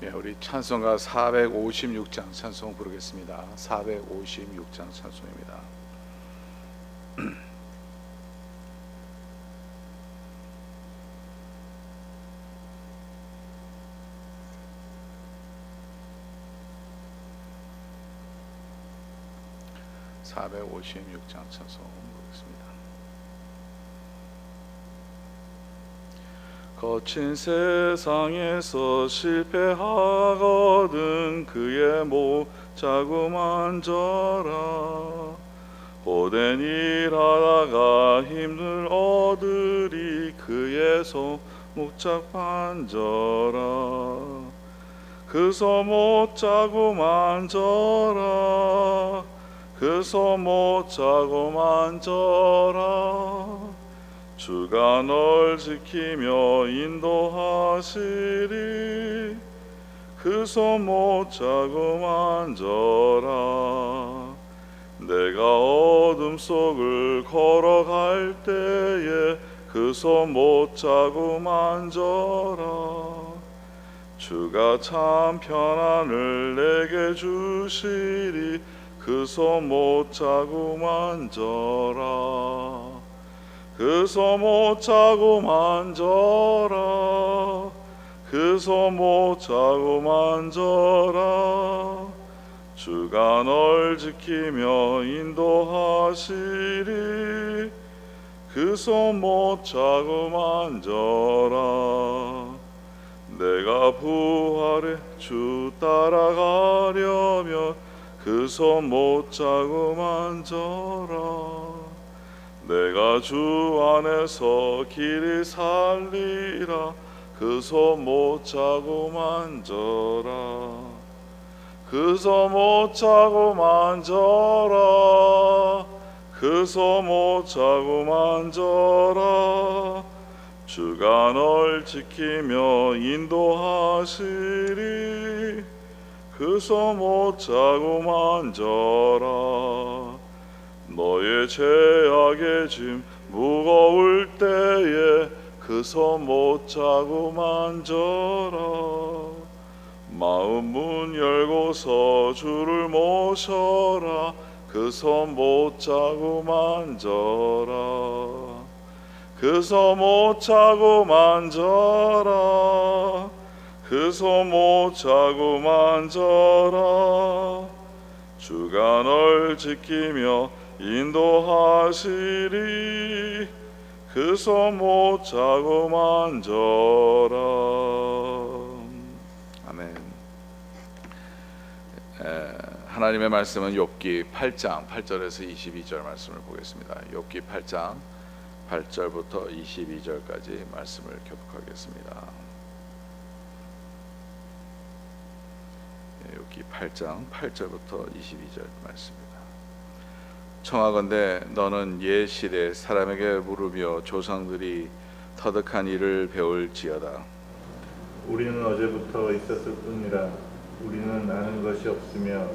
예, 우리 찬송가 456장 찬송 부르겠습니다. 456장 찬송입니다. (456장) 찬송 부르겠습니다. 거친 세상에서 실패하거든 그의 못자고 만져라. 고된 일하다가 힘을 얻으리 그의 손 못자고 만져라. 그 손 못자고 만져라. 그 손 못자고 만져라. 주가 널 지키며 인도하시리. 그 손 못자고 만져라. 내가 어둠 속을 걸어갈 때에 그 손 못자고 만져라. 주가 참 평안을 내게 주시리. 그 손 못자고 만져라. 그 손 못자고 만져라. 그 손 못자고 만져라. 주가 널 지키며 인도하시리. 그 손 못자고 만져라. 내가 부활해 주 따라가려면 그 손 못자고 만져라. 내가 주 안에서 길이 살리라. 그 손 못자고 만져라. 그 손 못자고 만져라. 그 손 못자고 만져라. 주가 널 지키며 인도하시리. 그 손 못자고 만져라. 너의 죄악의 짐 무거울 때에 그 손 못자고 만져라. 마음 문 열고서 주를 모셔라. 그 손 못자고 만져라. 그 손 못자고 만져라. 그 손 못자고 만져라. 주가 널 지키며 인도하시리. 그 손 못자고 만져라. 아멘. 하나님의 말씀은 욥기 8장 8절에서 22절 말씀을 보겠습니다. 욥기 8장 8절부터 22절까지 말씀을 교독하겠습니다. 욥기 8장 8절부터 22절 말씀입니다. 청하건대 너는 옛 시대 사람에게 물으며 조상들이 터득한 일을 배울지어다. 우리는 어제부터 있었을 뿐이라. 우리는 아는 것이 없으며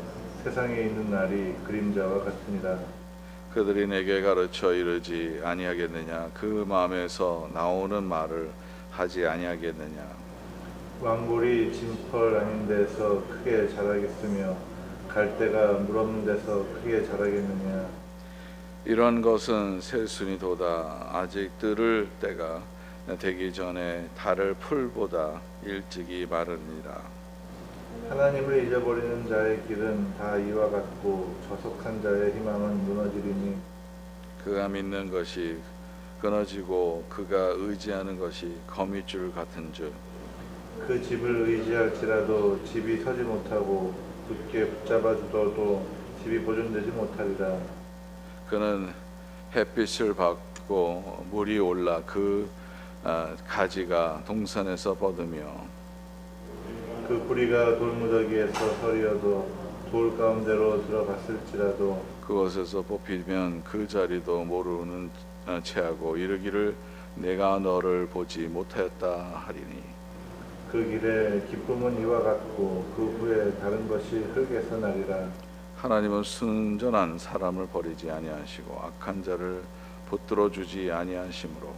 세상에 있는 날이 그림자와 같으니라. 그들이 내게 가르쳐 이르지 아니하겠느냐. 그 마음에서 나오는 말을 하지 아니하겠느냐. 왕골이 진펄 아닌 데서 크게 자라겠으며 갈대가 물 없는 데서 크게 자라겠느냐. 이런 것은 새순이도다. 아직 들을 때가 되기 전에 달을 풀보다 일찍이 마르니라. 하나님을 잊어버리는 자의 길은 다 이와 같고 저속한 자의 희망은 무너지리니. 그가 믿는 것이 끊어지고 그가 의지하는 것이 거미줄 같은 줄. 그 집을 의지할지라도 집이 서지 못하고 굳게 붙잡아 두어도 집이 보존되지 못하리라. 그는 햇빛을 받고 물이 올라 그 가지가 동산에서 뻗으며 그 뿌리가 돌무더기에서 서리어도 돌 가운데로 들어갔을지라도 그곳에서 뽑히면 그 자리도 모르는 채하고 이르기를 내가 너를 보지 못하였다 하리니. 그 길에 기쁨은 이와 같고 그 후에 다른 것이 흙에서 나리라. 하나님은 순전한 사람을 버리지 아니하시고 악한 자를 붙들어 주지 아니하심으로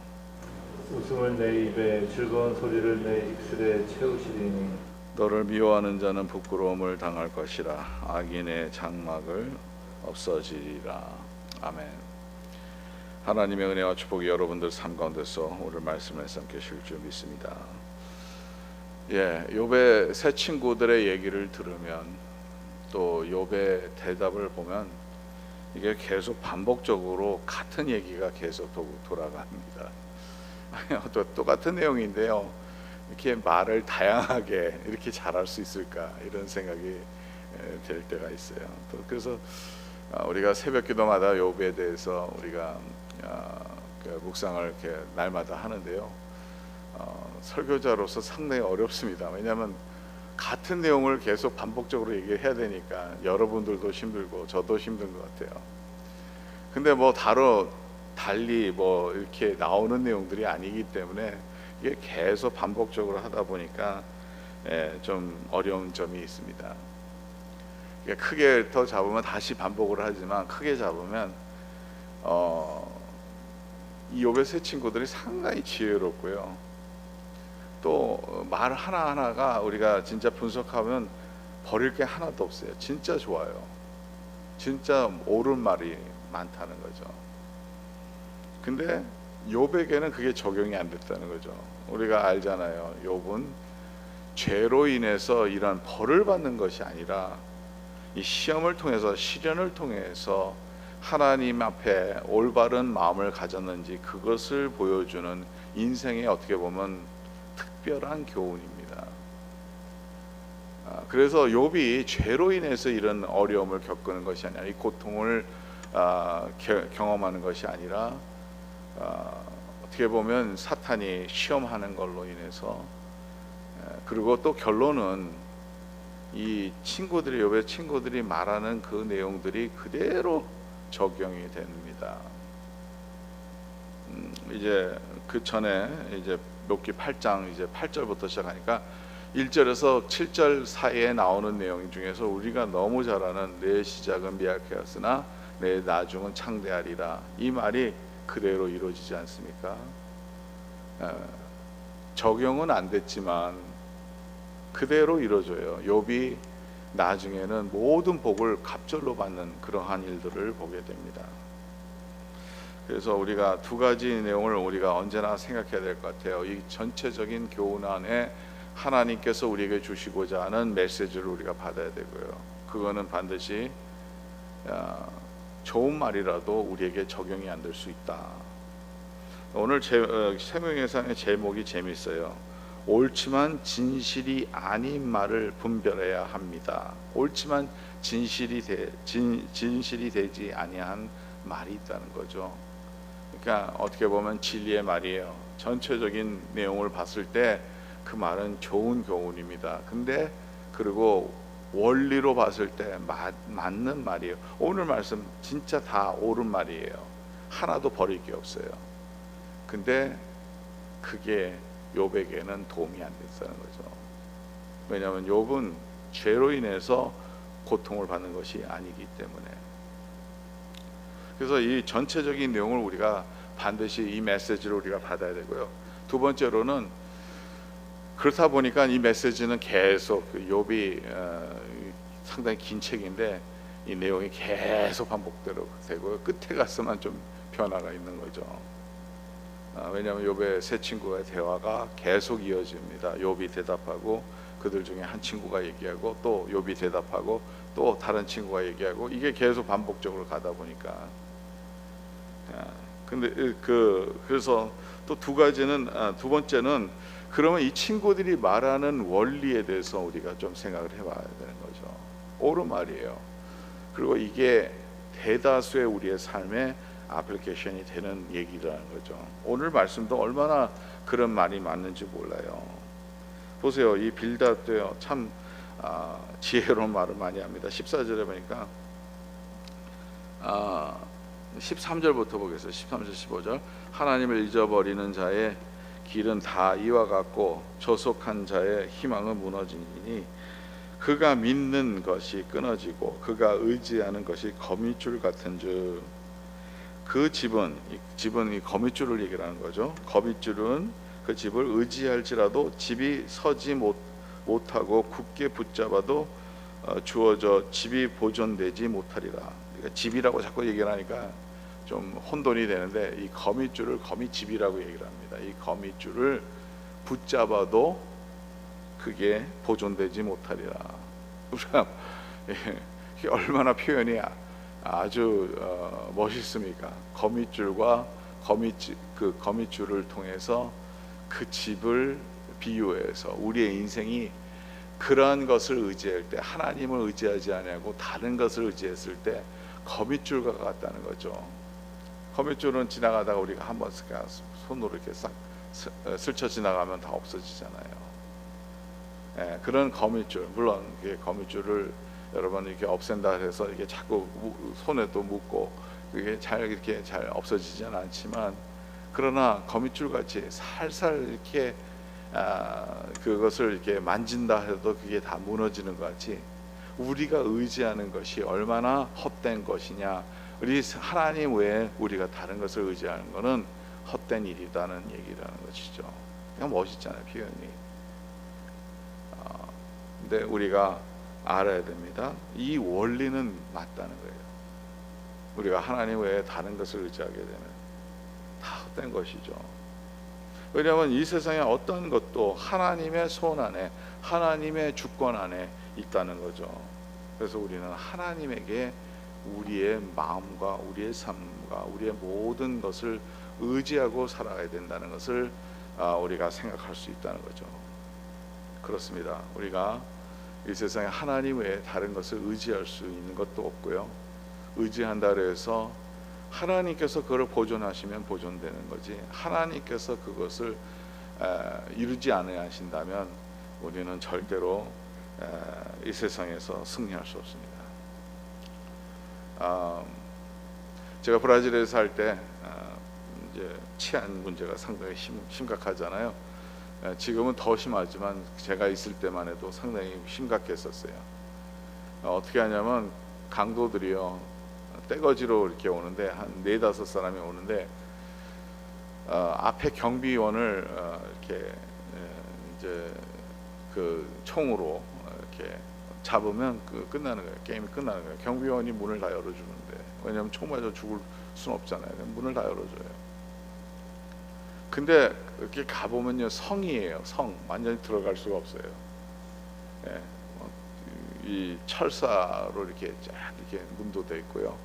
웃음을 내 입에 즐거운 소리를 내 입술에 채우시리니. 너를 미워하는 자는 부끄러움을 당할 것이라. 악인의 장막을 없어지리라. 아멘. 하나님의 은혜와 축복이 여러분들 삶 가운데서 오늘 말씀을 삼키실 줄 믿습니다. 욥의 세 친구들의 얘기를 들으면 또 욥의 대답을 보면 이게 계속 반복적으로 같은 얘기가 계속 돌아갑니다. 똑같은 내용인데요, 이렇게 말을 다양하게 이렇게 잘할 수 있을까 이런 생각이 될 때가 있어요. 또 그래서 우리가 새벽기도마다 욥에 대해서 우리가 묵상을 이렇게 날마다 하는데요, 설교자로서 상당히 어렵습니다. 왜냐하면 같은 내용을 계속 반복적으로 얘기해야 되니까 여러분들도 힘들고 저도 힘든 것 같아요. 근데 뭐 달리 뭐 이렇게 나오는 내용들이 아니기 때문에 이게 계속 반복적으로 하다 보니까 좀 어려운 점이 있습니다. 크게 더 잡으면 다시 반복을 하지만 크게 잡으면 이 욥의 세 친구들이 상당히 지혜롭고요, 또 말 하나하나가 우리가 진짜 분석하면 버릴 게 하나도 없어요. 진짜 좋아요. 진짜 옳은 말이 많다는 거죠. 근데 욥에게는 그게 적용이 안 됐다는 거죠. 우리가 알잖아요. 욥은 죄로 인해서 이런 벌을 받는 것이 아니라 이 시험을 통해서, 시련을 통해서 하나님 앞에 올바른 마음을 가졌는지 그것을 보여주는 인생의 어떻게 보면 특별한 교훈입니다. 그래서 욥이 죄로 인해서 이런 어려움을 겪는 것이 아니라, 이 고통을 경험하는 것이 아니라 어떻게 보면 사탄이 시험하는 걸로 인해서, 그리고 또 결론은 이 친구들이, 욥의 친구들이 말하는 그 내용들이 그대로 적용이 됩니다. 이제 그 전에 이제 욥기 8장 이제 8절부터 시작하니까 1절에서 7절 사이에 나오는 내용 중에서 우리가 너무 잘 아는 내 시작은 미약하였으나 내 나중은 창대하리라, 이 말이 그대로 이루어지지 않습니까? 적용은 안 됐지만 그대로 이루어져요. 욥이 나중에는 모든 복을 갑절로 받는 그러한 일들을 보게 됩니다. 그래서 우리가 두 가지 내용을 우리가 언제나 생각해야 될 것 같아요. 이 전체적인 교훈 안에 하나님께서 우리에게 주시고자 하는 메시지를 우리가 받아야 되고요, 그거는 반드시 좋은 말이라도 우리에게 적용이 안 될 수 있다. 오늘 세명예상의 제목이 재밌어요. 옳지만 진실이 아닌 말을 분별해야 합니다. 옳지만 진실이 되지 아니한 말이 있다는 거죠. 그러니까 어떻게 보면 진리의 말이에요. 전체적인 내용을 봤을 때 그 말은 좋은 교훈입니다. 근데 그리고 원리로 봤을 때 맞는 말이에요. 오늘 말씀 진짜 다 옳은 말이에요. 하나도 버릴 게 없어요. 근데 그게 욥에게는 도움이 안 됐다는 거죠. 왜냐하면 욥은 죄로 인해서 고통을 받는 것이 아니기 때문에. 그래서 이 전체적인 내용을 우리가 반드시 이 메시지를 우리가 받아야 되고요. 두 번째로는 그렇다 보니까 이 메시지는 계속 욥이 상당히 긴 책인데 이 내용이 계속 반복되고 끝에 가서만 좀 변화가 있는 거죠. 왜냐하면 욥의 세 친구의 대화가 계속 이어집니다. 욥이 대답하고 그들 중에 한 친구가 얘기하고 또 욥이 대답하고 또 다른 친구가 얘기하고, 이게 계속 반복적으로 가다 보니까 근데 그래서 또 두 번째는 그러면 이 친구들이 말하는 원리에 대해서 우리가 좀 생각을 해봐야 되는 거죠. 옳은 말이에요. 그리고 이게 대다수의 우리의 삶에 애플리케이션이 되는 얘기라는 거죠. 오늘 말씀도 얼마나 그런 말이 맞는지 몰라요. 보세요. 이 빌닷도요, 참 지혜로운 말을 많이 합니다. 14절에 보니까 13절부터 보겠어요. 13절 15절. 하나님을 잊어버리는 자의 길은 다 이와 같고 조속한 자의 희망은 무너지니 그가 믿는 것이 끊어지고 그가 의지하는 것이 거미줄 같은즉 그 집은 이 거미줄을 얘기하는 거죠. 거미줄은 그 집을 의지할지라도 집이 서지 못하고 굳게 붙잡아도 주어져 집이 보존되지 못하리라. 그러니까 집이라고 자꾸 얘기를 하니까 좀 혼돈이 되는데, 이 거미줄을 거미집이라고 얘기를 합니다. 이 거미줄을 붙잡아도 그게 보존되지 못하리라. 이게 얼마나 표현이 아주 멋있습니까? 거미줄과 그 거미줄을 통해서 그 집을 비유해서 우리의 인생이 그러한 것을 의지할 때, 하나님을 의지하지 아니하고 다른 것을 의지했을 때 거미줄과 같다는 거죠. 거미줄은 지나가다가 우리가 한번 손으로 이렇게 싹 스쳐 지나가면 다 없어지잖아요. 예, 그런 거미줄, 물론 거미줄을 여러분 이렇게 없앤다 해서 이게 자꾸 손에 또 묻고 그게 이렇게 잘 없어지지는 않지만, 그러나 거미줄 같이 살살 이렇게 그것을 이렇게 만진다 해도 그게 다 무너지는 것 같이, 우리가 의지하는 것이 얼마나 헛된 것이냐, 우리 하나님 외에 우리가 다른 것을 의지하는 것은 헛된 일이라는 얘기라는 것이죠. 그냥 멋있잖아요, 표현이. 근데 우리가 알아야 됩니다. 이 원리는 맞다는 거예요. 우리가 하나님 외에 다른 것을 의지하게 되면 다 헛된 것이죠. 왜냐하면 이 세상에 어떤 것도 하나님의 손 안에, 하나님의 주권 안에 있다는 거죠. 그래서 우리는 하나님에게 우리의 마음과 우리의 삶과 우리의 모든 것을 의지하고 살아가야 된다는 것을 우리가 생각할 수 있다는 거죠. 그렇습니다. 우리가 이 세상에 하나님 외에 다른 것을 의지할 수 있는 것도 없고요. 의지한다 해서 하나님께서 그걸 보존하시면 보존되는 거지, 하나님께서 그것을 이루지 않으신다면 우리는 절대로 이 세상에서 승리할 수 없습니다. 제가 브라질에 살 때 이제 치안 문제가 상당히 심각하잖아요. 지금은 더 심하지만 제가 있을 때만 해도 상당히 심각했었어요. 어떻게 하냐면 강도들이요, 떼거지로 이렇게 오는데 한 4-5 사람이 오는데 앞에 경비원을 이렇게 이제 그 총으로 이렇게 잡으면 끝나는 거예요. 게임이 끝나는 거예요. 경비원이 문을 다 열어주는데, 왜냐하면 총 맞아 죽을 수는 없잖아요. 문을 다 열어줘요. 근데 이렇게 가보면요, 성이에요. 성, 완전히 들어갈 수가 없어요. 예, 이 철사로 이렇게 쫙 이렇게 문도 돼 있고요.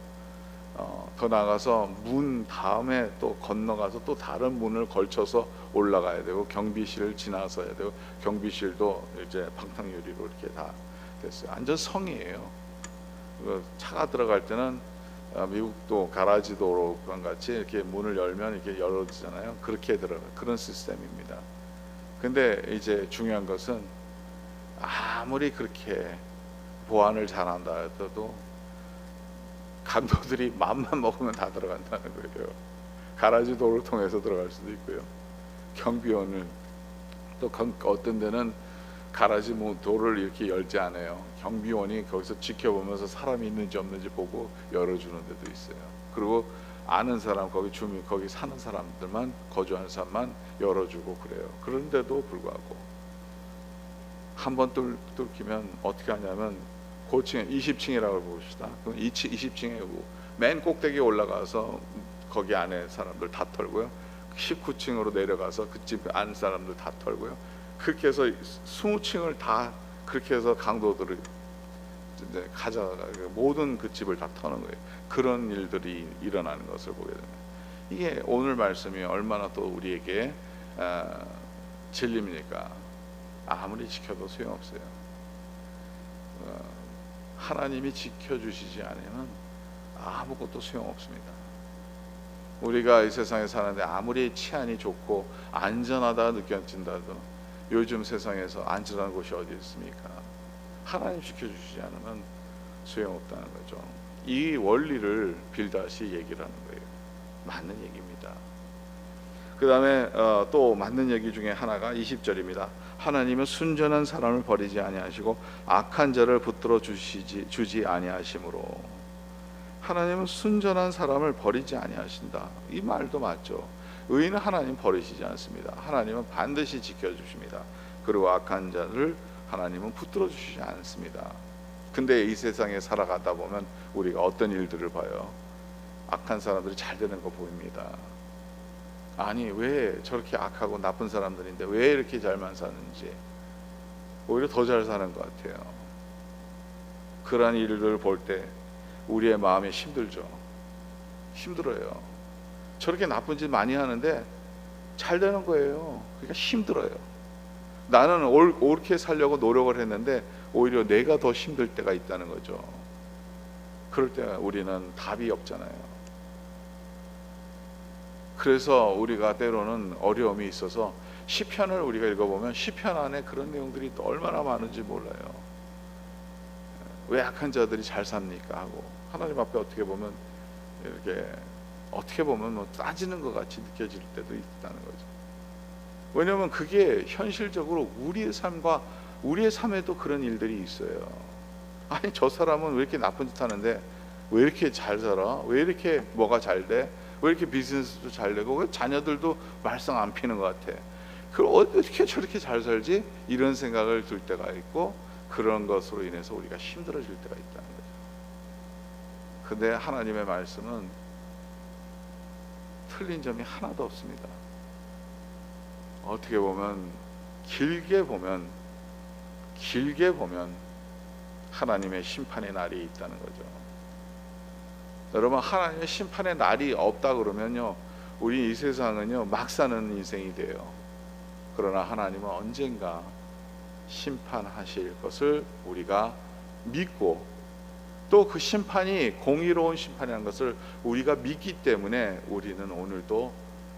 더 나가서 문 다음에 또 건너가서 또 다른 문을 걸쳐서 올라가야 되고, 경비실을 지나서야 되고, 경비실도 이제 방탕유리로 이렇게 다 됐어요. 완전 성이에요. 차가 들어갈 때는 미국도 가라지 도로관 같이 이렇게 문을 열면 이렇게 열어지잖아요. 그렇게 들어가, 그런 시스템입니다. 근데 이제 중요한 것은 아무리 그렇게 보안을 잘한다 해도 강도들이 맘만 먹으면 다 들어간다는 거예요. 가라지 도로를 통해서 들어갈 수도 있고요. 경비원을 또 어떤 데는 가라지 도로를 이렇게 열지 않아요. 경비원이 거기서 지켜보면서 사람이 있는지 없는지 보고 열어주는 데도 있어요. 그리고 아는 사람, 거기 주민, 거기 사는 사람들만, 거주하는 사람만 열어주고 그래요. 그런데도 불구하고 한번 뚫기면 어떻게 하냐면, 고층에 20층이라고 봅시다. 그럼 20층에 맨 꼭대기에 올라가서 거기 안에 사람들 다 털고요. 19층으로 내려가서 그 집 안 사람들 다 털고요. 그렇게 해서 20층을 다 그렇게 해서 강도들을 이제 가져가고 모든 그 집을 다 터는 거예요. 그런 일들이 일어나는 것을 보게 됩니다. 이게 오늘 말씀이 얼마나 또 우리에게 진리입니까? 아무리 지켜도 소용없어요. 하나님이 지켜주시지 않으면 아무것도 소용없습니다. 우리가 이 세상에 사는데 아무리 치안이 좋고 안전하다 느껴진다도 요즘 세상에서 안전한 곳이 어디 있습니까? 하나님 지켜주시지 않으면 소용없다는 거죠. 이 원리를 빌다시 얘기를 하는 거예요. 맞는 얘기입니다. 그 다음에 또 맞는 얘기 중에 하나가 20절입니다. 하나님은 순전한 사람을 버리지 아니하시고 악한 자를 붙들어 주지 아니하심으로. 하나님은 순전한 사람을 버리지 아니하신다. 이 말도 맞죠. 의인은 하나님 버리시지 않습니다. 하나님은 반드시 지켜주십니다. 그리고 악한 자를 하나님은 붙들어 주시지 않습니다. 근데 이 세상에 살아가다 보면 우리가 어떤 일들을 봐요? 악한 사람들이 잘 되는 거 보입니다. 아니, 왜 저렇게 악하고 나쁜 사람들인데 왜 이렇게 잘만 사는지, 오히려 더 잘 사는 것 같아요. 그러한 일들을 볼 때 우리의 마음이 힘들어요. 저렇게 나쁜 짓 많이 하는데 잘 되는 거예요. 그러니까 힘들어요. 나는 옳게 살려고 노력을 했는데 오히려 내가 더 힘들 때가 있다는 거죠. 그럴 때 우리는 답이 없잖아요. 그래서 우리가 때로는 어려움이 있어서 시편을 우리가 읽어보면 시편 안에 그런 내용들이 또 얼마나 많은지 몰라요. 왜 악한 자들이 잘 삽니까 하고 하나님 앞에 어떻게 보면 이렇게 뭐 따지는 것 같이 느껴질 때도 있다는 거죠. 왜냐하면 그게 현실적으로 우리의 삶에도 그런 일들이 있어요. 아니, 저 사람은 왜 이렇게 나쁜 짓 하는데 왜 이렇게 잘 살아? 왜 이렇게 뭐가 잘 돼? 왜 이렇게 비즈니스도 잘 되고 왜 자녀들도 말썽 안 피는 것 같아? 그걸 어떻게 저렇게 잘 살지? 이런 생각을 들 때가 있고, 그런 것으로 인해서 우리가 힘들어질 때가 있다는 거죠. 근데 하나님의 말씀은 틀린 점이 하나도 없습니다. 어떻게 보면 길게 보면 하나님의 심판의 날이 있다는 거죠. 여러분, 하나님의 심판의 날이 없다 그러면요, 우리 이 세상은요 막 사는 인생이 돼요. 그러나 하나님은 언젠가 심판하실 것을 우리가 믿고, 또 그 심판이 공의로운 심판이라는 것을 우리가 믿기 때문에 우리는 오늘도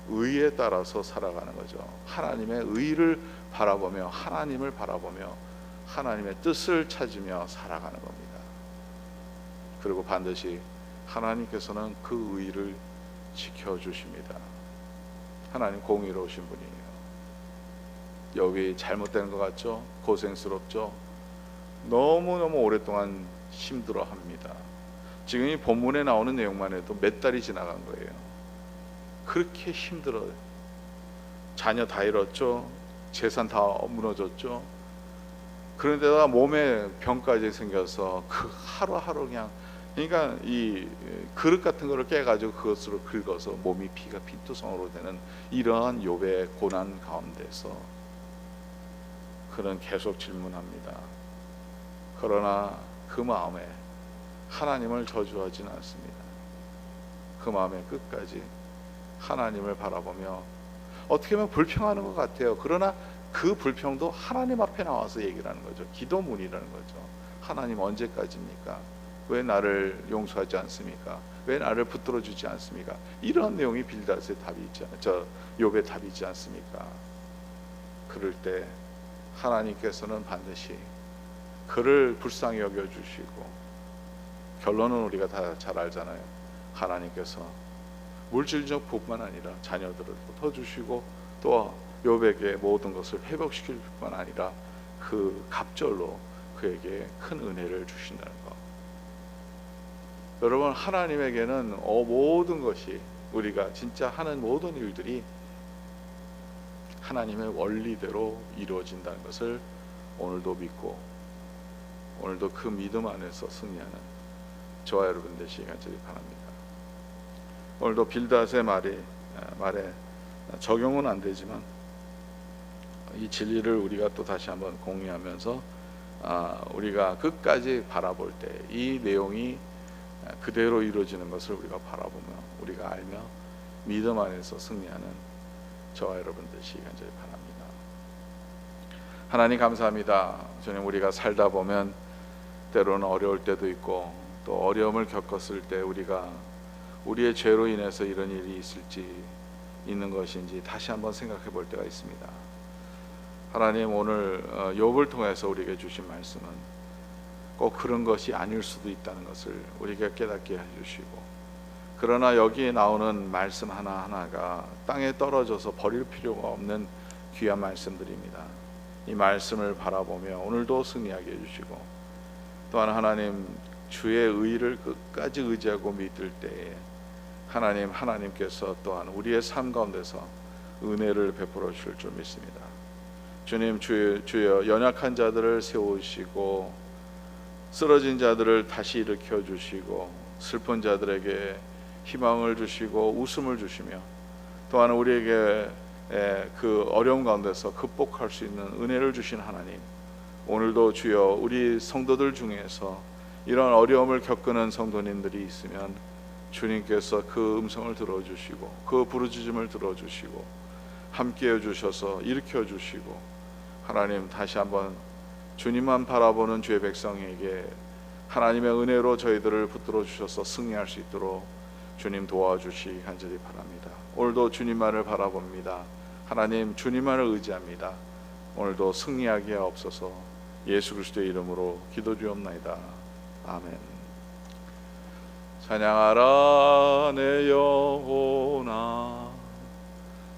의에 따라서 살아가는 거죠. 하나님의 의를 바라보며 하나님을 바라보며 하나님의 뜻을 찾으며 살아가는 겁니다. 그리고 반드시 하나님께서는 그 의를 지켜주십니다. 하나님 공의로우신 분이에요. 여기 잘못되는 것 같죠? 고생스럽죠? 너무너무 오랫동안 힘들어합니다. 지금 이 본문에 나오는 내용만 해도 몇 달이 지나간 거예요. 그렇게 힘들어요. 자녀 다 잃었죠? 재산 다 무너졌죠? 그런데다가 몸에 병까지 생겨서 그 하루하루 그러니까 이 그릇 같은 거를 깨가지고 그것으로 긁어서 몸이 피가 핀투성으로 되는 이러한 욥의 고난 가운데서 그는 계속 질문합니다. 그러나 그 마음에 하나님을 저주하지는 않습니다. 그 마음에 끝까지 하나님을 바라보며, 어떻게 보면 불평하는 것 같아요. 그러나 그 불평도 하나님 앞에 나와서 얘기를 하는 거죠. 기도문이라는 거죠. 하나님 언제까지입니까? 왜 나를 용서하지 않습니까? 왜 나를 붙들어 주지 않습니까? 이런 내용이 빌닷의 답이 있지 욥의 답이 있지 않습니까? 그럴 때 하나님께서는 반드시 그를 불쌍히 여겨 주시고, 결론은 우리가 다 잘 알잖아요. 하나님께서 물질적 뿐만 아니라 자녀들을 더 주시고, 또 욥에게 모든 것을 회복시킬 뿐만 아니라 그 갑절로 그에게 큰 은혜를 주신다는 것. 여러분, 하나님에게는 모든 것이, 우리가 진짜 하는 모든 일들이 하나님의 원리대로 이루어진다는 것을 오늘도 믿고, 오늘도 그 믿음 안에서 승리하는 저와 여러분 되시기 간절히 바랍니다. 오늘도 빌닷의 말에 적용은 안 되지만 이 진리를 우리가 또 다시 한번 공유하면서 우리가 끝까지 바라볼 때 이 내용이 그대로 이루어지는 것을 우리가 바라보며, 우리가 알며 믿음 안에서 승리하는 저와 여러분 되시기 간절히 바랍니다. 하나님 감사합니다. 주님, 우리가 살다 보면 때로는 어려울 때도 있고, 또 어려움을 겪었을 때 우리가 우리의 죄로 인해서 이런 일이 있는 것인지 다시 한번 생각해 볼 때가 있습니다. 하나님, 오늘 욥을 통해서 우리에게 주신 말씀은 꼭 그런 것이 아닐 수도 있다는 것을 우리에게 깨닫게 해주시고, 그러나 여기에 나오는 말씀 하나하나가 땅에 떨어져서 버릴 필요가 없는 귀한 말씀들입니다. 이 말씀을 바라보며 오늘도 승리하게 해주시고, 또한 하나님 주의 의를 끝까지 의지하고 믿을 때에 하나님께서 또한 우리의 삶 가운데서 은혜를 베풀어 주실 줄 믿습니다. 주님, 주여 연약한 자들을 세우시고 쓰러진 자들을 다시 일으켜 주시고 슬픈 자들에게 희망을 주시고 웃음을 주시며 또한 우리에게 그 어려움 가운데서 극복할 수 있는 은혜를 주신 하나님, 오늘도 주여 우리 성도들 중에서 이런 어려움을 겪는 성도님들이 있으면 주님께서 그 음성을 들어주시고 그 부르짖음을 들어주시고 함께해 주셔서 일으켜 주시고 하나님, 다시 한번 주님만 바라보는 주의 백성에게 하나님의 은혜로 저희들을 붙들어 주셔서 승리할 수 있도록 주님 도와주시기 간절히 바랍니다. 오늘도 주님만을 바라봅니다. 하나님, 주님만을 의지합니다. 오늘도 승리하게 하옵소서. 예수 그리스도의 이름으로 기도드리옵나이다. 아멘. 찬양하라 내 영혼아,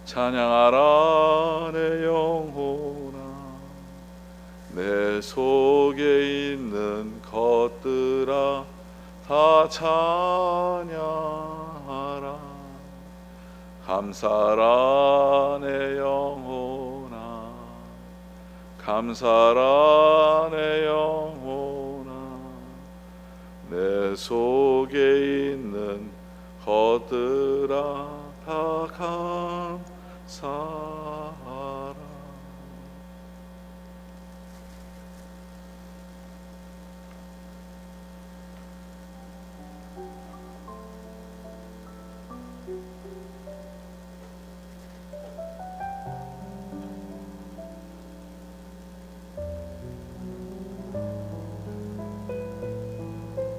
찬양하라 내 영혼아, 내 속에 있는 것들아 다 찬양하라. 감사라 내 영혼아, 감사라 내 영혼아, 내 속에 있는 것들아 다 감사하라.